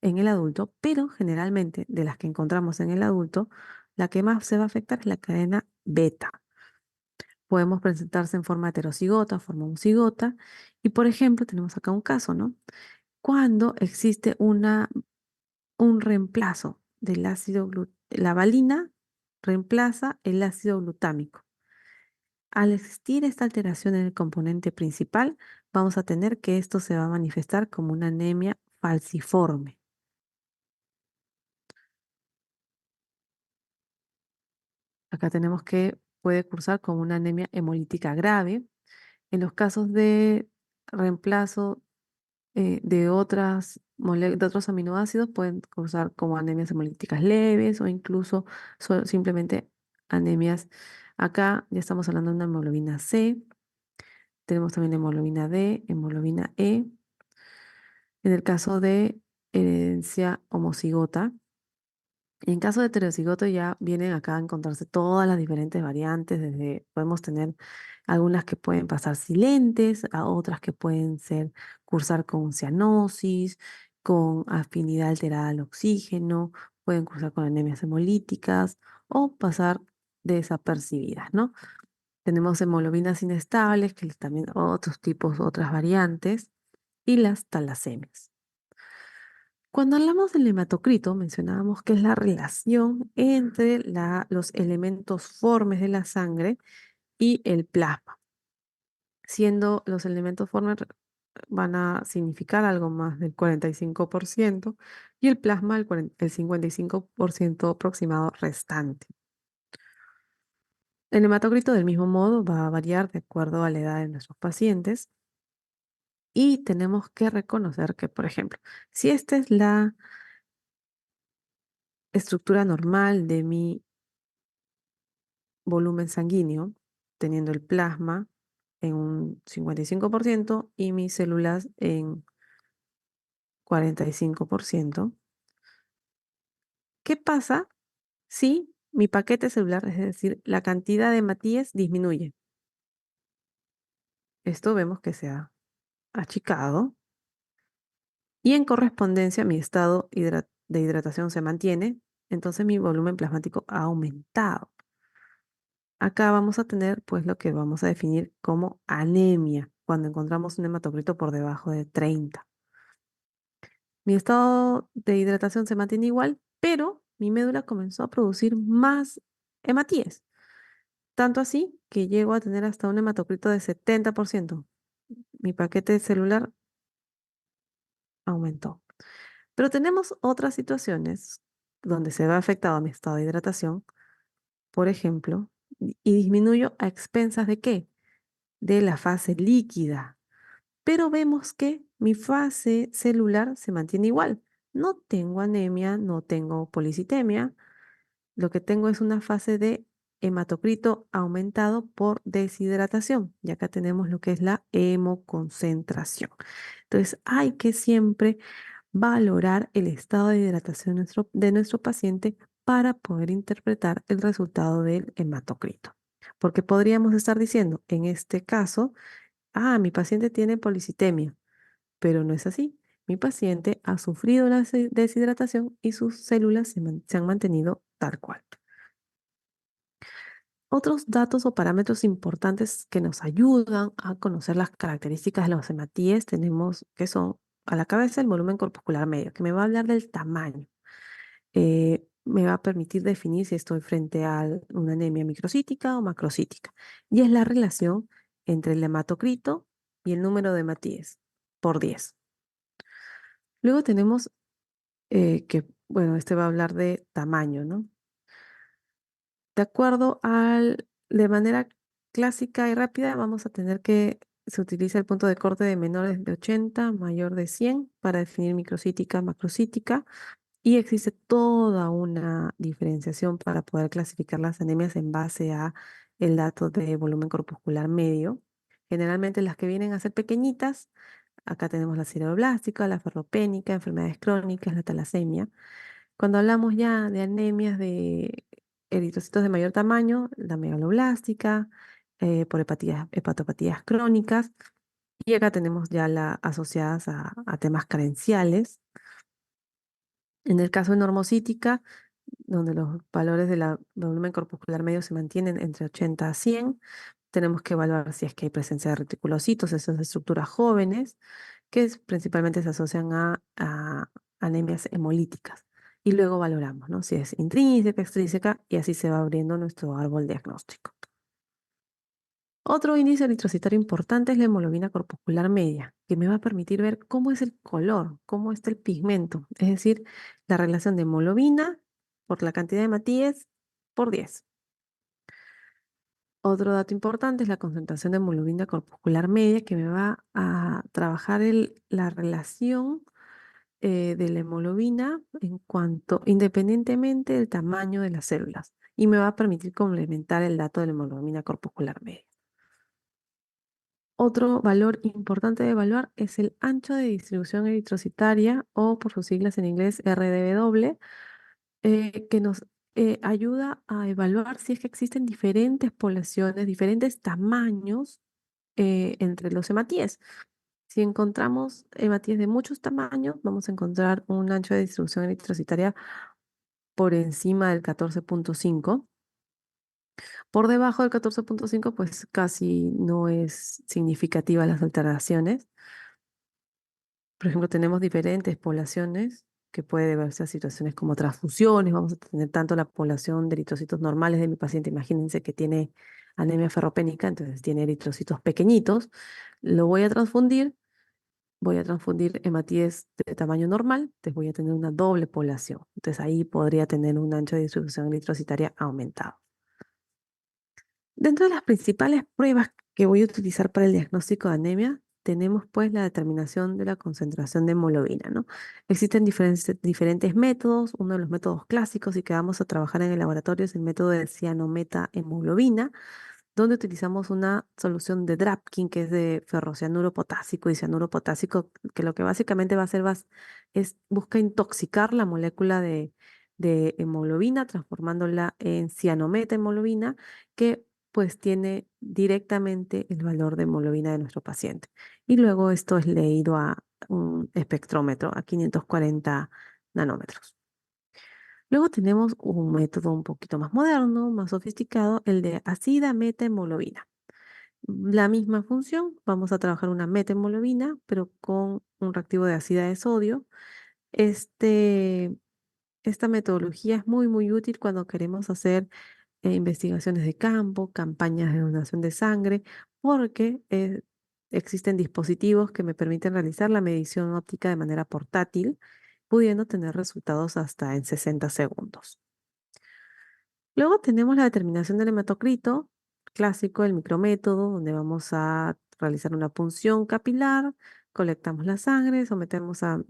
en el adulto, pero generalmente de las que encontramos en el adulto, la que más se va a afectar es la cadena beta. Podemos presentarse en forma heterocigota, forma homocigota, y por ejemplo, tenemos acá un caso, ¿no? Cuando existe un reemplazo del ácido la valina reemplaza el ácido glutámico. Al existir esta alteración en el componente principal, vamos a tener que esto se va a manifestar como una anemia falciforme. Acá tenemos que puede cursar como una anemia hemolítica grave. En los casos de reemplazo de otros aminoácidos pueden cursar como anemias hemolíticas leves o incluso simplemente anemias. Acá ya estamos hablando de una hemoglobina C. Tenemos también hemoglobina D, hemoglobina E. En el caso de herencia homocigota, y en caso de heterocigoto ya vienen acá a encontrarse todas las diferentes variantes, desde podemos tener algunas que pueden pasar silentes, a otras que pueden ser cursar con cianosis, con afinidad alterada al oxígeno, pueden cursar con anemias hemolíticas o pasar desapercibidas, ¿no? Tenemos hemoglobinas inestables, que también otros tipos, otras variantes, y las talasemias. Cuando hablamos del hematocrito, mencionábamos que es la relación entre los elementos formes de la sangre y el plasma, siendo los elementos formes van a significar algo más del 45% y el plasma el 55% aproximado restante. El hematocrito del mismo modo va a variar de acuerdo a la edad de nuestros pacientes y tenemos que reconocer que, por ejemplo, si esta es la estructura normal de mi volumen sanguíneo, teniendo el plasma en un 55% y mis células en 45%. ¿Qué pasa si mi paquete celular, es decir, la cantidad de hemátides disminuye? Esto vemos que se ha achicado y en correspondencia mi estado de hidratación se mantiene, entonces mi volumen plasmático ha aumentado. Acá vamos a tener pues lo que vamos a definir como anemia, cuando encontramos un hematocrito por debajo de 30. Mi estado de hidratación se mantiene igual, pero mi médula comenzó a producir más hematíes, tanto así que llego a tener hasta un hematocrito de 70%. Mi paquete celular aumentó. Pero tenemos otras situaciones donde se ve afectado mi estado de hidratación, por ejemplo, y disminuyo a expensas ¿de qué? De la fase líquida. Pero vemos que mi fase celular se mantiene igual. No tengo anemia, no tengo policitemia. Lo que tengo es una fase de hematocrito aumentado por deshidratación. Y acá tenemos lo que es la hemoconcentración. Entonces hay que siempre valorar el estado de hidratación de nuestro paciente para poder interpretar el resultado del hematocrito. Porque podríamos estar diciendo, en este caso, mi paciente tiene policitemia, pero no es así. Mi paciente ha sufrido la deshidratación y sus células se han mantenido tal cual. Otros datos o parámetros importantes que nos ayudan a conocer las características de los hematíes tenemos que son a la cabeza el volumen corpuscular medio, que me va a hablar del tamaño. Me va a permitir definir si estoy frente a una anemia microcítica o macrocítica. Y es la relación entre el hematocrito y el número de hematíes por 10. Luego tenemos bueno, este va a hablar de tamaño, ¿no? De acuerdo al de manera clásica y rápida vamos a tener que se utiliza el punto de corte de menores de 80, mayor de 100 para definir microcítica, macrocítica. Y existe toda una diferenciación para poder clasificar las anemias en base a el dato de volumen corpuscular medio. Generalmente las que vienen a ser pequeñitas, acá tenemos la sideroblástica, la ferropénica, enfermedades crónicas, la talasemia. Cuando hablamos ya de anemias de eritrocitos de mayor tamaño, la megaloblástica, por hepatopatías crónicas, y acá tenemos ya las asociadas a temas carenciales. En el caso de normocítica, donde los valores del volumen corpuscular medio se mantienen entre 80 a 100, tenemos que evaluar si es que hay presencia de reticulocitos, esas estructuras jóvenes, principalmente se asocian a anemias hemolíticas. Y luego valoramos, ¿no? Si es intrínseca, extrínseca, y así se va abriendo nuestro árbol diagnóstico. Otro índice eritrocitario importante es la hemoglobina corpuscular media, que me va a permitir ver cómo es el color, cómo está el pigmento, es decir, la relación de hemoglobina por la cantidad de hematíes por 10. Otro dato importante es la concentración de hemoglobina corpuscular media, que me va a trabajar la relación de la hemoglobina independientemente del tamaño de las células, y me va a permitir complementar el dato de la hemoglobina corpuscular media. Otro valor importante de evaluar es el ancho de distribución eritrocitaria, o por sus siglas en inglés RDW, que nos ayuda a evaluar si es que existen diferentes poblaciones, diferentes tamaños entre los hematíes. Si encontramos hematíes de muchos tamaños, vamos a encontrar un ancho de distribución eritrocitaria por encima del 14.5. Por debajo del 14.5, pues casi no es significativa las alteraciones. Por ejemplo, tenemos diferentes poblaciones que puede deberse a situaciones como transfusiones. Vamos a tener tanto la población de eritrocitos normales de mi paciente. Imagínense que tiene anemia ferropénica, entonces tiene eritrocitos pequeñitos. Lo voy a transfundir hematíes de tamaño normal, entonces voy a tener una doble población. Entonces ahí podría tener un ancho de distribución eritrocitaria aumentado. Dentro de las principales pruebas que voy a utilizar para el diagnóstico de anemia, tenemos pues la determinación de la concentración de hemoglobina, ¿no? Existen diferentes métodos. Uno de los métodos clásicos y que vamos a trabajar en el laboratorio es el método de cianometa-hemoglobina, donde utilizamos una solución de Drapkin, que es de ferrocianuro potásico y cianuro potásico, que lo que básicamente va a hacer busca intoxicar la molécula de hemoglobina, transformándola en cianometa-hemoglobina, que pues tiene directamente el valor de hemoglobina de nuestro paciente. Y luego esto es leído a un espectrómetro a 540 nanómetros. Luego tenemos un método un poquito más moderno, más sofisticado, el de ácida metahemoglobina. La misma función, vamos a trabajar una metahemoglobina, pero con un reactivo de ácida de sodio. Este, esta metodología es muy, muy útil cuando queremos hacer investigaciones de campo, campañas de donación de sangre, porque existen dispositivos que me permiten realizar la medición óptica de manera portátil, pudiendo tener resultados hasta en 60 segundos. Luego tenemos la determinación del hematocrito, clásico, el micrométodo, donde vamos a realizar una punción capilar, colectamos la sangre, sometemos a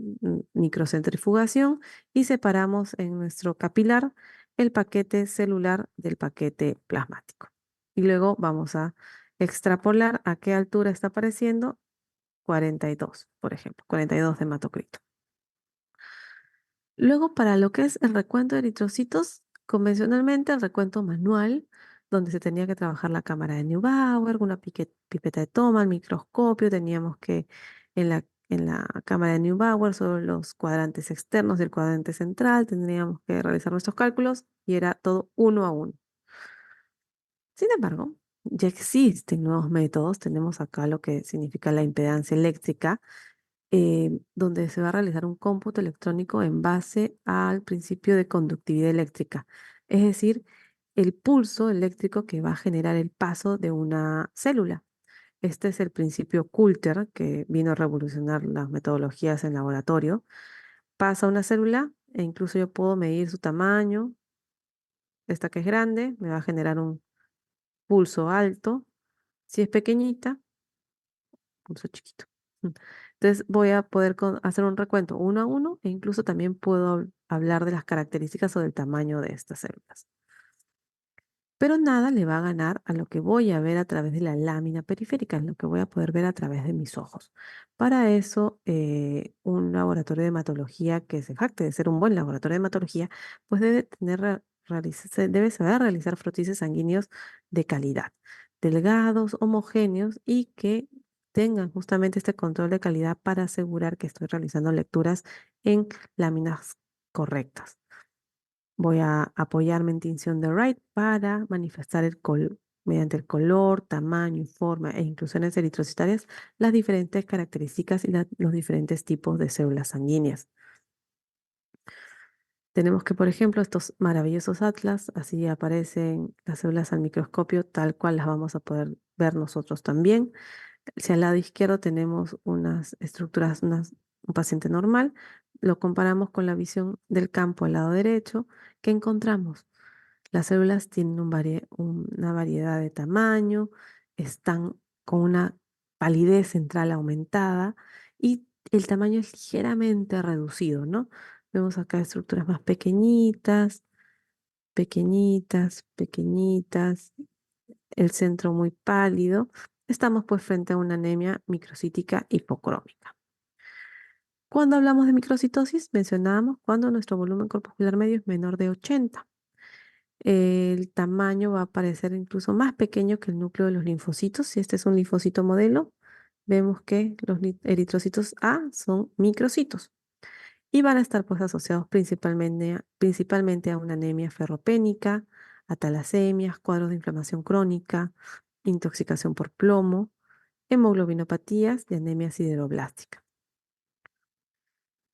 microcentrifugación y separamos en nuestro capilar el paquete celular del paquete plasmático. Y luego vamos a extrapolar a qué altura está apareciendo 42, por ejemplo, 42 de hematocrito. Luego, para lo que es el recuento de eritrocitos, convencionalmente el recuento manual, donde se tenía que trabajar la cámara de Neubauer, una pipeta de toma, el microscopio, teníamos que en la cámara de Neubauer, sobre los cuadrantes externos y el cuadrante central, tendríamos que realizar nuestros cálculos y era todo uno a uno. Sin embargo, ya existen nuevos métodos, tenemos acá lo que significa la impedancia eléctrica, donde se va a realizar un cómputo electrónico en base al principio de conductividad eléctrica, es decir, el pulso eléctrico que va a generar el paso de una célula. Este es el principio Coulter, que vino a revolucionar las metodologías en laboratorio. Pasa una célula e incluso yo puedo medir su tamaño. Esta que es grande me va a generar pulso alto. Si es pequeñita, pulso chiquito. Entonces voy a poder hacer un recuento uno a uno e incluso también puedo hablar de las características o del tamaño de estas células. Pero nada le va a ganar a lo que voy a ver a través de la lámina periférica, lo que voy a poder ver a través de mis ojos. Para eso, un laboratorio de hematología que se jacte de ser un buen laboratorio de hematología, pues debe debe saber realizar frotices sanguíneos de calidad, delgados, homogéneos y que tengan justamente este control de calidad para asegurar que estoy realizando lecturas en láminas correctas. Voy a apoyarme en tinción de Wright para manifestar mediante el color, tamaño, forma e inclusiones eritrocitarias las diferentes características y los diferentes tipos de células sanguíneas. Tenemos que, por ejemplo, estos maravillosos atlas, así aparecen las células al microscopio, tal cual las vamos a poder ver nosotros también. Si al lado izquierdo tenemos unas estructuras, un paciente normal, lo comparamos con la visión del campo al lado derecho, ¿qué encontramos? Las células tienen una variedad de tamaño, están con una palidez central aumentada y el tamaño es ligeramente reducido, ¿no? Vemos acá estructuras más pequeñitas, pequeñitas, pequeñitas, el centro muy pálido. Estamos pues frente a una anemia microcítica hipocrómica. Cuando hablamos de microcitosis, mencionábamos cuando nuestro volumen corpuscular medio es menor de 80. El tamaño va a parecer incluso más pequeño que el núcleo de los linfocitos. Si este es un linfocito modelo, vemos que los eritrocitos A son microcitos y van a estar pues asociados principalmente a una anemia ferropénica, a talasemias, cuadros de inflamación crónica, intoxicación por plomo, hemoglobinopatías y anemia sideroblástica.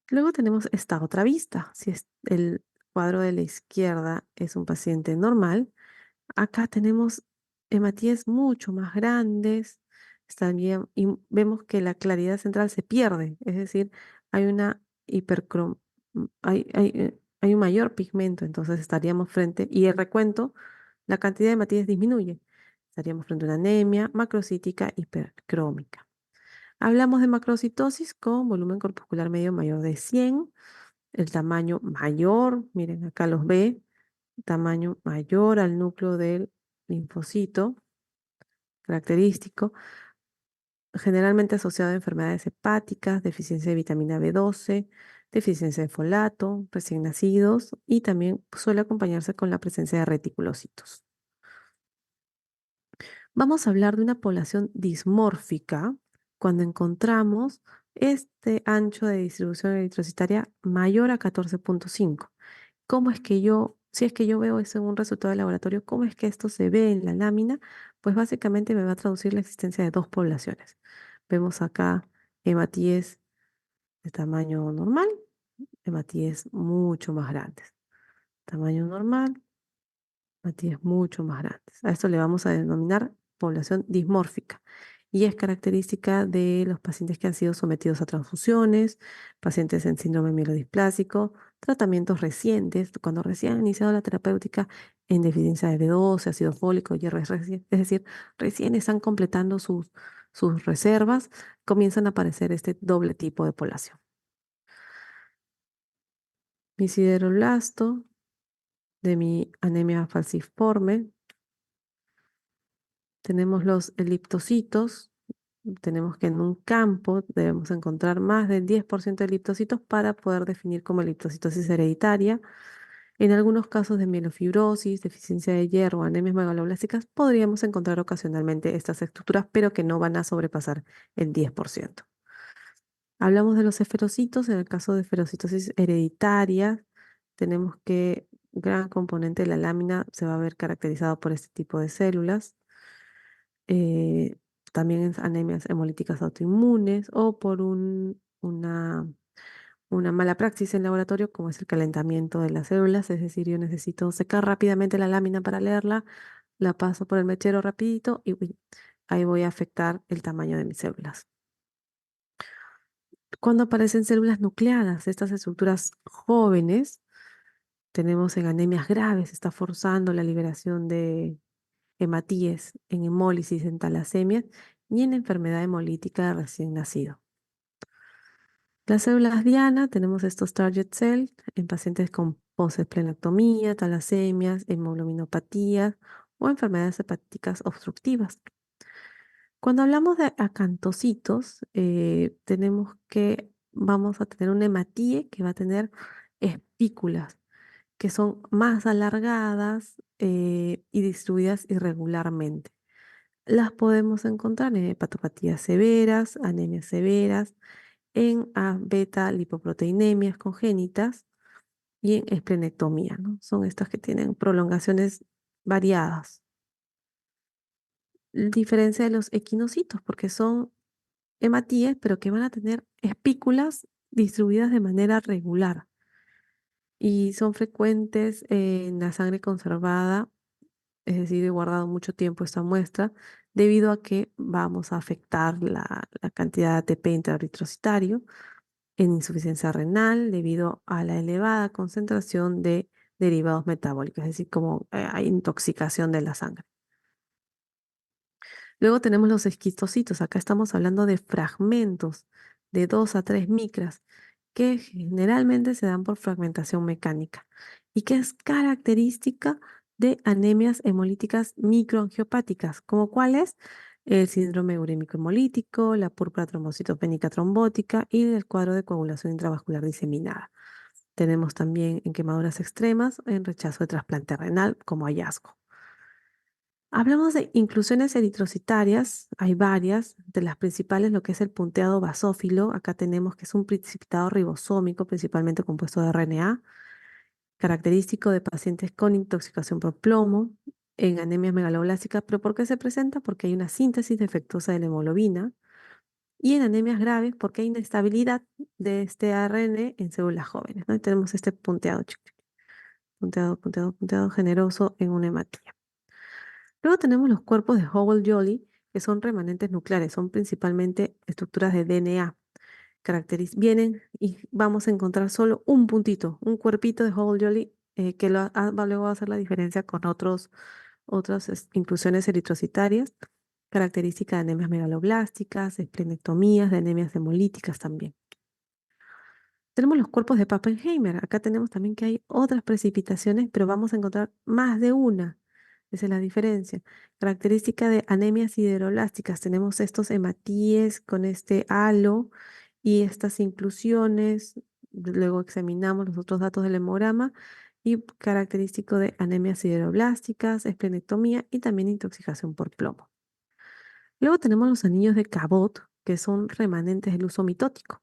Luego tenemos esta otra vista. Si el cuadro de la izquierda es un paciente normal, acá tenemos hematíes mucho más grandes, y vemos que la claridad central se pierde, es decir, hay una hay un mayor pigmento, entonces estaríamos frente, y el recuento, la cantidad de hematíes disminuye. Estaríamos frente a una anemia macrocítica hipercrómica. Hablamos de macrocitosis con volumen corpuscular medio mayor de 100, el tamaño mayor, miren acá los ve, tamaño mayor al núcleo del linfocito característico, generalmente asociado a enfermedades hepáticas, deficiencia de vitamina B12, deficiencia de folato, recién nacidos y también suele acompañarse con la presencia de reticulocitos. Vamos a hablar de una población dismórfica cuando encontramos este ancho de distribución eritrocitaria mayor a 14.5. ¿Cómo es que si es que yo veo eso en un resultado de laboratorio, cómo es que esto se ve en la lámina? Pues básicamente me va a traducir la existencia de dos poblaciones. Vemos acá hematíes de tamaño normal, hematíes mucho más grandes. Tamaño normal, hematíes mucho más grandes. A esto le vamos a denominar población dismórfica y es característica de los pacientes que han sido sometidos a transfusiones, pacientes en síndrome mielodisplásico, tratamientos recientes, cuando recién han iniciado la terapéutica en deficiencia de B12, ácido fólico, hierro, es decir, recién están completando sus reservas, comienzan a aparecer este doble tipo de población. Mi sideroblasto de mi anemia falciforme. Tenemos los eliptocitos. Tenemos que en un campo debemos encontrar más del 10% de eliptocitos para poder definir como eliptocitosis hereditaria. En algunos casos de mielofibrosis, deficiencia de hierro, anemias megaloblásticas, podríamos encontrar ocasionalmente estas estructuras, pero que no van a sobrepasar el 10%. Hablamos de los esferocitos. En el caso de esferocitosis hereditaria, tenemos que gran componente de la lámina se va a ver caracterizado por este tipo de células. eh, También en anemias hemolíticas autoinmunes o por una mala praxis en laboratorio, como es el calentamiento de las células, es decir, yo necesito secar rápidamente la lámina para leerla, la paso por el mechero rapidito y uy, ahí voy a afectar el tamaño de mis células. Cuando aparecen células nucleadas, estas estructuras jóvenes, tenemos en anemias graves, está forzando la liberación de hematíes, en hemólisis, en talasemias y en enfermedad hemolítica de recién nacido. Las células diana, tenemos estos target cells en pacientes con postesplenectomía, talasemias, hemoglobinopatías o enfermedades hepáticas obstructivas. Cuando hablamos de acantocitos, tenemos que vamos a tener una hematíe que va a tener espículas, que son más alargadas y distribuidas irregularmente. Las podemos encontrar en hepatopatías severas, anemias severas, en beta lipoproteinemias congénitas y en esplenectomía, ¿no? Son estas que tienen prolongaciones variadas. Diferencia de los equinocitos, porque son hematíes, pero que van a tener espículas distribuidas de manera regular y son frecuentes en la sangre conservada, es decir, he guardado mucho tiempo esta muestra, debido a que vamos a afectar la cantidad de ATP intraeritrocitario en insuficiencia renal debido a la elevada concentración de derivados metabólicos, es decir, como hay intoxicación de la sangre. Luego tenemos los esquistocitos. Acá estamos hablando de fragmentos de 2 a 3 micras que generalmente se dan por fragmentación mecánica y que es característica de anemias hemolíticas microangiopáticas, como cuáles el síndrome urémico hemolítico, la púrpura trombocitopénica trombótica y el cuadro de coagulación intravascular diseminada. Tenemos también en quemaduras extremas, en rechazo de trasplante renal como hallazgo. Hablamos de inclusiones eritrocitarias, hay varias, de las principales lo que es el punteado basófilo, acá tenemos que es un precipitado ribosómico principalmente compuesto de RNA, característico de pacientes con intoxicación por plomo, en anemias megaloblásticas, pero ¿por qué se presenta? Porque hay una síntesis defectuosa de la hemoglobina, y en anemias graves porque hay inestabilidad de este ARN en células jóvenes, ¿no? Y tenemos este punteado, punteado generoso en una hematía. Luego tenemos los cuerpos de Howell-Jolly, que son remanentes nucleares, son principalmente estructuras de DNA. Vienen y vamos a encontrar solo un puntito, un cuerpito de Howell-Jolly que luego va a hacer la diferencia con otras inclusiones eritrocitarias, característica de anemias megaloblásticas, esplenectomías, de anemias hemolíticas también. Tenemos los cuerpos de Pappenheimer. Acá tenemos también que hay otras precipitaciones, pero vamos a encontrar más de una. Esa es la diferencia. Característica de anemias sideroblásticas. Tenemos estos hematíes con este halo y estas inclusiones. Luego examinamos los otros datos del hemograma y característico de anemias sideroblásticas, esplenectomía y también intoxicación por plomo. Luego tenemos los anillos de Cabot, que son remanentes del uso mitótico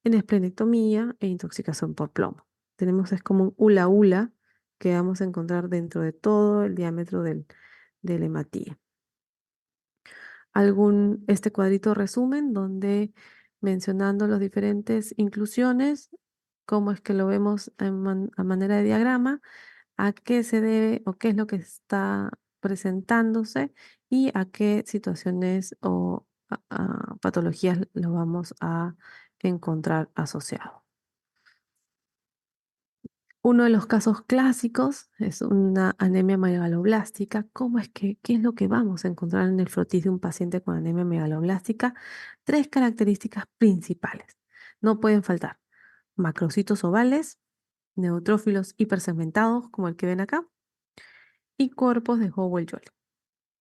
en esplenectomía e intoxicación por plomo. Es como un hula-hula que vamos a encontrar dentro de todo el diámetro del hematía. Este cuadrito resumen donde mencionando las diferentes inclusiones, cómo es que lo vemos a manera de diagrama, a qué se debe o qué es lo que está presentándose y a qué situaciones o patologías lo vamos a encontrar asociado. Uno de los casos clásicos es una anemia megaloblástica. ¿Qué es lo que vamos a encontrar en el frotis de un paciente con anemia megaloblástica? 3 características principales. No pueden faltar macrocitos ovales, neutrófilos hipersegmentados, como el que ven acá, y cuerpos de Howell-Jolly.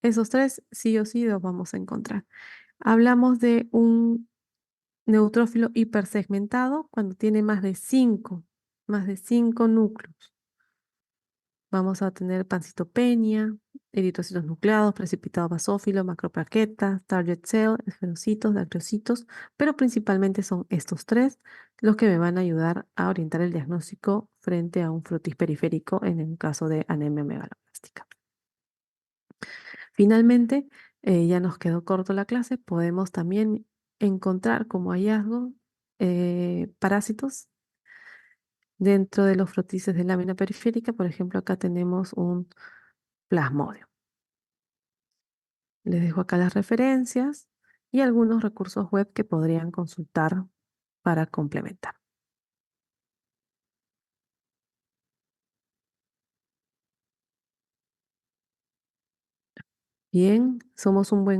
Esos 3 sí o sí los vamos a encontrar. Hablamos de un neutrófilo hipersegmentado cuando tiene más de 5 núcleos. Vamos a tener pancitopenia, eritrocitos nucleados, precipitado basófilo, macroplaquetas, target cell, esferocitos, dactiocitos, pero principalmente son estos 3 los que me van a ayudar a orientar el diagnóstico frente a un frotis periférico en el caso de anemia megaloblástica. Finalmente, ya nos quedó corto la clase, podemos también encontrar como hallazgo parásitos dentro de los frotices de lámina periférica. Por ejemplo, acá tenemos un plasmodio. Les dejo acá las referencias y algunos recursos web que podrían consultar para complementar. Bien, somos un buen